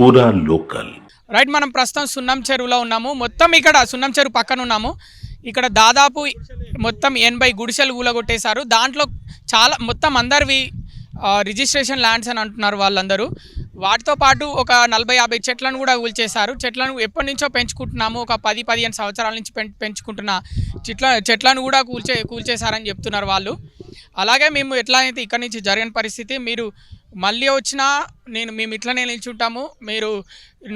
పూరా local. Right, మనం ప్రస్తుతం సున్నం చెరువులో ఉన్నాము. మొత్తం ఇక్కడ సున్నం చెరువు పక్కన ఉన్నాము. ఇక్కడ దాదాపు మొత్తం 80 గుడిసెలు కూలగొట్టేశారు. దాంట్లో చాలా మొత్తం అందరివి రిజిస్ట్రేషన్ ల్యాండ్స్ అని అంటున్నారు వాళ్ళందరూ. వాటితో పాటు ఒక 40-50 చెట్లను కూడా కూల్చేశారు. చెట్లను ఎప్పటి నుంచో పెంచుకుంటున్నాము, ఒక 10-15 సంవత్సరాల నుంచి పెంచుకుంటున్న చెట్లను కూడా కూల్చేశారని చెప్తున్నారు వాళ్ళు. అలాగే మేము ఎట్లా అయితే ఇక్కడి నుంచి జరిగిన పరిస్థితి, మీరు మళ్ళీ వచ్చినా మేము ఇట్లనే నిల్చుంటాము, మీరు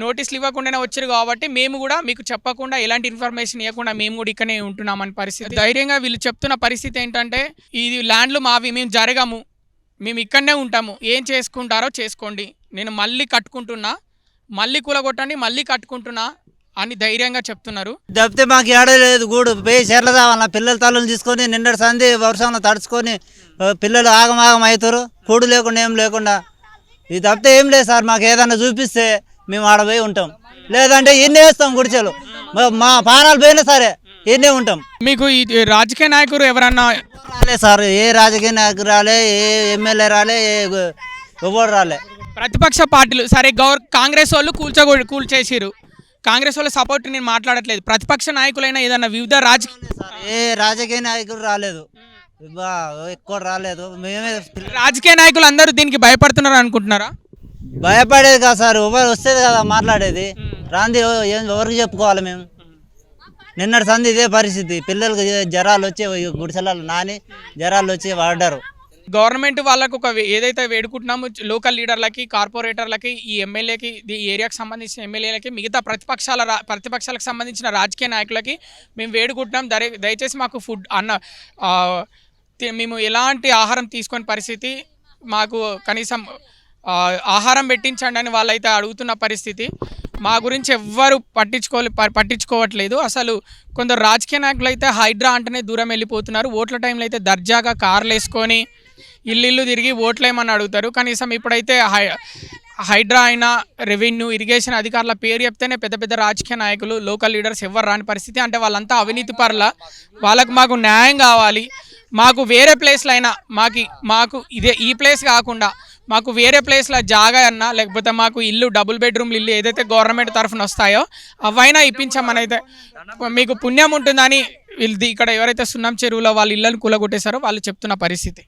నోటీసులు ఇవ్వకుండానే వచ్చారు కాబట్టి మేము కూడా మీకు చెప్పకుండా ఎలాంటి ఇన్ఫర్మేషన్ ఇవ్వకుండా మేము కూడా ఇక్కడనే ఉంటున్నామని పరిస్థితి. ధైర్యంగా వీళ్ళు చెప్తున్న పరిస్థితి ఏంటంటే, ఇది ల్యాండ్లు మావి, మేము జరగము, మేము ఇక్కడనే ఉంటాము, ఏం చేసుకుంటారో చేసుకోండి, నేను మళ్ళీ కట్టుకుంటున్నా, మళ్ళీ కూలగొట్టండి, మళ్ళీ కట్టుకుంటున్నా అని ధైర్యంగా చెప్తున్నారు. తప్పితే మాకు ఏడలేదు గూడు పోయి చెర్ల తావాలన్న పిల్లల తల్లుని తీసుకొని నిన్నటి సంధి వర్షంలో తడుచుకొని పిల్లలు ఆగమాగం అవుతారు, కూడు లేకుండా ఏం లేకుండా. ఇది తప్పితే ఏం లేదు సార్, మాకు ఏదన్నా చూపిస్తే మేము ఆడ పోయి ఉంటాం, లేదంటే ఇన్నే వేస్తాం గుడిచెలు, మా పానాలు పోయినా సరే ఇన్నే ఉంటాం. మీకు ఈ రాజకీయ నాయకులు ఎవరన్నా రాలే సార్, ఏ రాజకీయ నాయకులు రాలే, ఏ ఎమ్మెల్యే రాలే, ఎవరు రాలే. ప్రతిపక్ష పార్టీలు సరే, కాంగ్రెస్ వాళ్ళు కూల్చేసిరు, కాంగ్రెస్ వాళ్ళ సపోర్ట్ నేను మాట్లాడట్లేదు. ప్రతిపక్ష నాయకులైనా ఏదన్నా వివిధ ఏ రాజకీయ నాయకులు రాలేదు, ఎక్కువ రాలేదు. మేమే రాజకీయ నాయకులు అందరూ దీనికి భయపడుతున్నారు అనుకుంటున్నారా? భయపడేది కాదు సార్, ఎవరు వస్తేది కదా మాట్లాడేది, రాంది ఎవరికి చెప్పుకోవాలి మేము. నిన్నటి సంది ఇదే పరిస్థితి, పిల్లలకు జ్వరాలు వచ్చి గుడిసెలలో నాని జ్వరాలు వచ్చి వాడారు. గవర్నమెంట్ వాళ్ళకు ఒక ఏదైతే వేడుకుంటున్నామో లోకల్ లీడర్లకి, కార్పొరేటర్లకి, ఈ ఎమ్మెల్యేకి, ఈ ఏరియాకి సంబంధించిన ఎమ్మెల్యేలకి, మిగతా ప్రతిపక్షాలకు సంబంధించిన రాజకీయ నాయకులకి మేము వేడుకుంటున్నాం, దయచేసి మాకు ఫుడ్ మేము ఎలాంటి ఆహారం తీసుకొని పరిస్థితి, మాకు కనీసం ఆహారం పెట్టించండి అని వాళ్ళైతే అడుగుతున్న పరిస్థితి. మా గురించి ఎవ్వరు పట్టించుకోవట్లేదు. అసలు కొందరు రాజకీయ నాయకులు అయితే హైడ్రా అంటేనే దూరం వెళ్ళిపోతున్నారు. ఓట్ల టైంలో అయితే దర్జాగా కార్లు వేసుకొని ఇల్లు తిరిగి ఓట్లేమని అడుగుతారు. కనీసం ఇప్పుడైతే హైడ్రా అయినా, రెవెన్యూ, ఇరిగేషన్ అధికారుల పేరు చెప్తేనే పెద్ద పెద్ద రాజకీయ నాయకులు, లోకల్ లీడర్స్ ఎవరు రాని పరిస్థితి. అంటే వాళ్ళంతా అవినీతి పరుల, మాకు న్యాయం కావాలి, మాకు వేరే ప్లేస్లో అయినా మాకు ఈ ప్లేస్ కాకుండా మాకు వేరే ప్లేస్లో జాగా అన్నా, లేకపోతే మాకు ఇల్లు డబుల్ బెడ్రూమ్లు ఇల్లు ఏదైతే గవర్నమెంట్ తరఫున వస్తాయో అవైనా ఇప్పించామని అయితే, మీకు పుణ్యం ఉంటుందని వీళ్ళు ఇక్కడ ఎవరైతే సున్నం చెరువులో వాళ్ళ ఇళ్ళను కూలగొట్టేశారో వాళ్ళు చెప్తున్న పరిస్థితి.